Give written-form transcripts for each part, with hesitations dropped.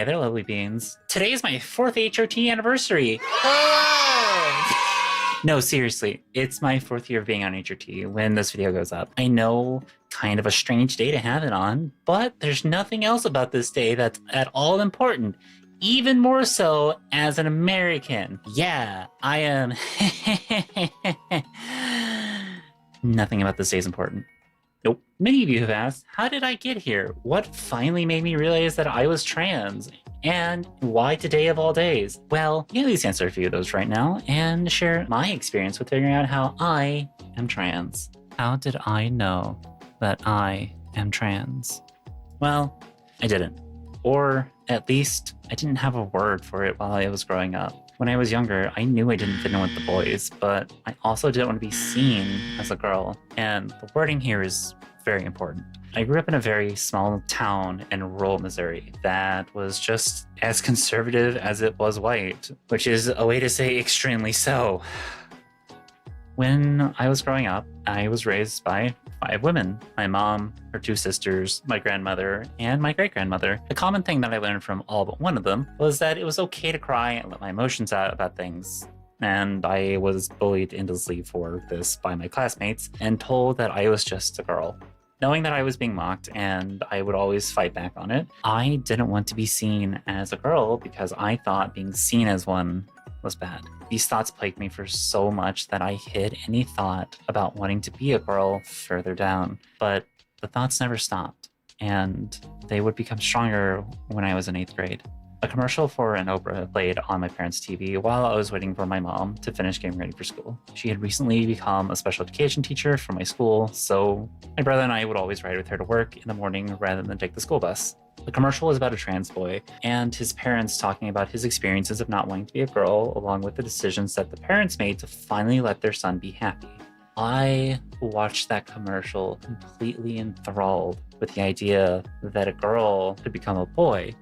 Hey there, lovely beans. Today is my 4th HRT anniversary. Hooray! No, seriously, it's my 4th year of being on HRT when this video goes up. I know, kind of a strange day to have it on, but there's nothing else about this day that's at all important. Even more so as an American. Yeah, I am. Nothing about this day is important. Nope. Many of you have asked, how did I get here? What finally made me realize that I was trans? And why today of all days? Well, you at least answer a few of those right now and share my experience with figuring out how I am trans. How did I know that I am trans? Well, I didn't. Or at least I didn't have a word for it while I was growing up. When I was younger, I knew I didn't fit in with the boys, but I also didn't want to be seen as a girl. And the wording here is very important. I grew up in a very small town in rural Missouri that was just as conservative as it was white, which is a way to say extremely so. When I was growing up, I was raised by 5 women. My mom, her 2 sisters, my grandmother, and my great-grandmother. The common thing that I learned from all but one of them was that it was okay to cry and let my emotions out about things. And I was bullied endlessly for this by my classmates and told that I was just a girl. Knowing that I was being mocked and I would always fight back on it, I didn't want to be seen as a girl because I thought being seen as one was bad. These thoughts plagued me for so much that I hid any thought about wanting to be a girl further down. But the thoughts never stopped, and they would become stronger when I was in 8th grade. A commercial for an Oprah played on my parents' TV while I was waiting for my mom to finish getting ready for school. She had recently become a special education teacher for my school, so my brother and I would always ride with her to work in the morning rather than take the school bus. The commercial was about a trans boy and his parents talking about his experiences of not wanting to be a girl, along with the decisions that the parents made to finally let their son be happy. I watched that commercial completely enthralled with the idea that a girl could become a boy.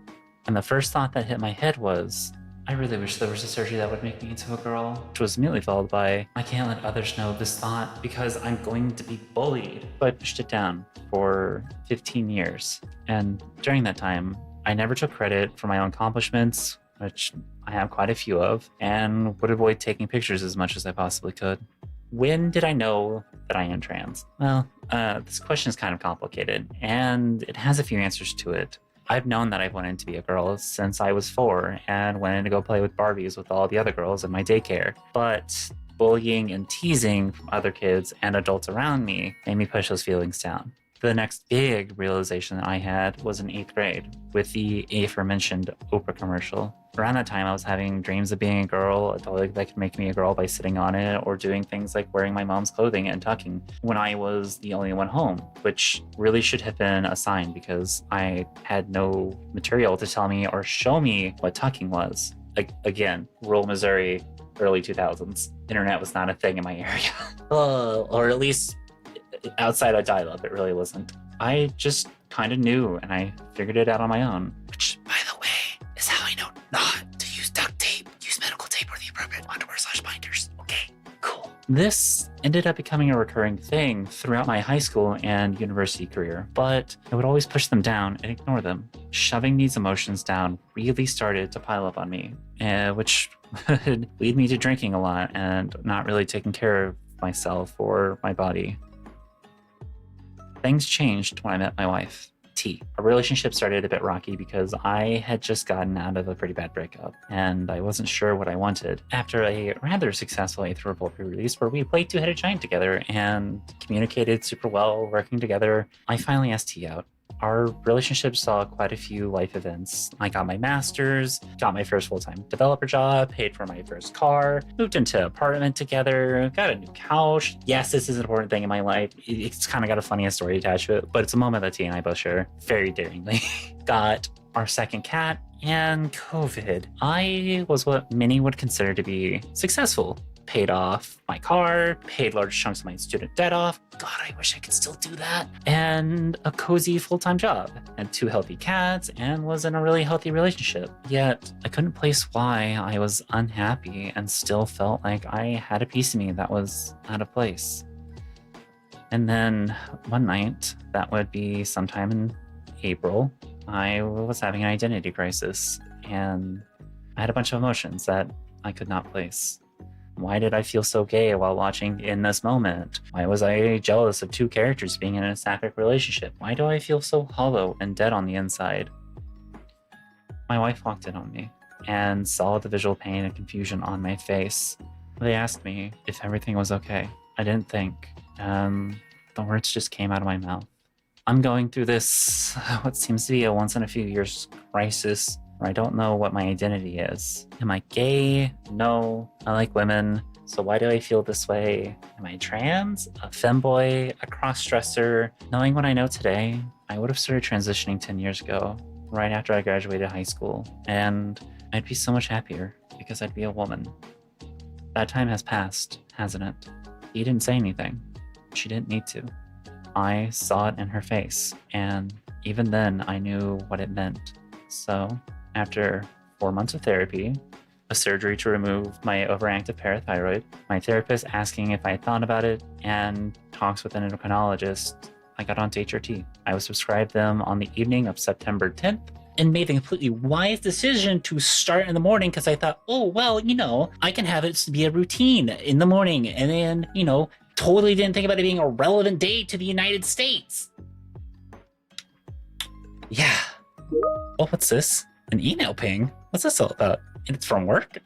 And the first thought that hit my head was, I really wish there was a surgery that would make me into a girl, which was immediately followed by, I can't let others know this thought because I'm going to be bullied. So I pushed it down for 15 years. And during that time, I never took credit for my own accomplishments, which I have quite a few of, and would avoid taking pictures as much as I possibly could. When did I know that I am trans? Well, this question is kind of complicated, and it has a few answers to it. I've known that I've wanted to be a girl since I was 4 and wanted to go play with Barbies with all the other girls in my daycare. But bullying and teasing from other kids and adults around me made me push those feelings down. The next big realization that I had was in 8th grade with the aforementioned Oprah commercial. Around that time, I was having dreams of being a girl, a toy that could make me a girl by sitting on it, or doing things like wearing my mom's clothing and tucking when I was the only one home, which really should have been a sign because I had no material to tell me or show me what tucking was. Again, rural Missouri, early 2000s. Internet was not a thing in my area. Or at least outside of dial-up, it really wasn't. I just kind of knew, and I figured it out on my own. Which, by the way, is how I know not to use duct tape. Use medical tape or the appropriate underwear/binders. Okay, cool. This ended up becoming a recurring thing throughout my high school and university career, but I would always push them down and ignore them. Shoving these emotions down really started to pile up on me, which would lead me to drinking a lot and not really taking care of myself or my body. Things changed when I met my wife, T. Our relationship started a bit rocky because I had just gotten out of a pretty bad breakup, and I wasn't sure what I wanted. After a rather successful 8th Revolt release where we played Two-Headed Giant together and communicated super well working together, I finally asked T out. Our relationship saw quite a few life events. I got my master's, got my first full-time developer job, paid for my first car, moved into an apartment together, got a new couch. Yes, this is an important thing in my life. It's kind of got a funny story attached to it, but it's a moment that T and I both share very daringly. Got our second cat, and COVID. I was what many would consider to be successful. Paid off my car, paid large chunks of my student debt off. God, I wish I could still do that. And a cozy full-time job. Had 2 healthy cats and was in a really healthy relationship. Yet I couldn't place why I was unhappy and still felt like I had a piece of me that was out of place. And then one night, that would be sometime in April, I was having an identity crisis, and I had a bunch of emotions that I could not place. Why did I feel so gay while watching In This Moment? Why was I jealous of two characters being in a sapphic relationship? Why do I feel so hollow and dead on the inside? My wife walked in on me and saw the visual pain and confusion on my face. They asked me if everything was okay. I didn't think. The words just came out of my mouth. I'm going through this, what seems to be a once in a few years crisis, where I don't know what my identity is. Am I gay? No. I like women. So why do I feel this way? Am I trans? A femboy? A cross-dresser? Knowing what I know today, I would have started transitioning 10 years ago, right after I graduated high school. And I'd be so much happier because I'd be a woman. That time has passed, hasn't it? He didn't say anything. She didn't need to. I saw it in her face, and even then I knew what it meant. So, after 4 months of therapy, a surgery to remove my overactive parathyroid, my therapist asking if I had thought about it, and talks with an endocrinologist, I got onto HRT. I was prescribed them on the evening of September 10th, and made the completely wise decision to start in the morning because I thought, oh, well, I can have it be a routine in the morning, and then, totally didn't think about it being a relevant day to the United States. Yeah. Oh, what's this? An email ping? What's this all about? And it's from work?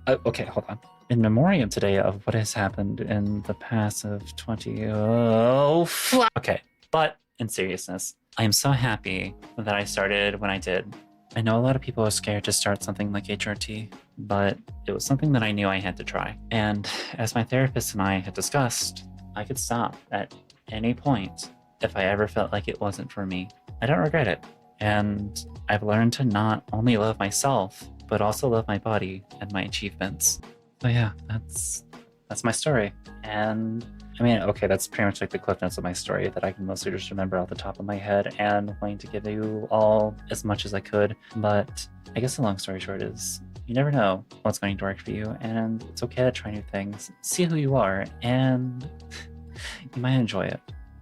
Okay, hold on. In memoriam today of what has happened in the past of 20... Oh, okay, but in seriousness, I am so happy that I started when I did. I know a lot of people are scared to start something like HRT, but it was something that I knew I had to try. And as my therapist and I had discussed, I could stop at any point if I ever felt like it wasn't for me. I don't regret it. And I've learned to not only love myself, but also love my body and my achievements. So yeah, that's my story. And I mean, okay, that's pretty much like the cliff notes of my story that I can mostly just remember off the top of my head and wanting to give you all as much as I could. But I guess the long story short is you never know what's going to work for you, and it's okay to try new things, see who you are, and you might enjoy it.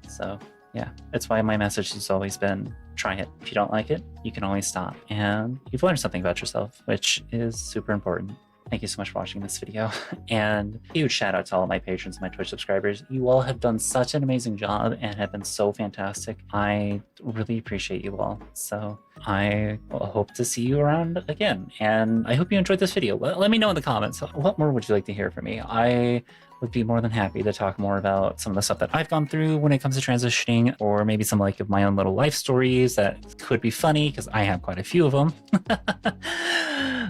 So yeah, that's why my message has always been try it. If you don't like it, you can always stop, and you've learned something about yourself, which is super important. Thank you so much for watching this video, and huge shout out to all of my patrons and my Twitch subscribers. You all have done such an amazing job and have been so fantastic. I really appreciate you all. So I hope to see you around again, and I hope you enjoyed this video. Let me know in the comments, what more would you like to hear from me? I would be more than happy to talk more about some of the stuff that I've gone through when it comes to transitioning, or maybe some like of my own little life stories that could be funny, because I have quite a few of them.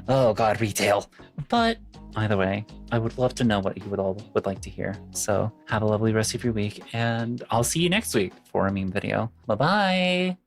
Oh god, retail. But either way, I would love to know what you would like to hear. So have a lovely rest of your week, and I'll see you next week for a meme video. Bye-bye!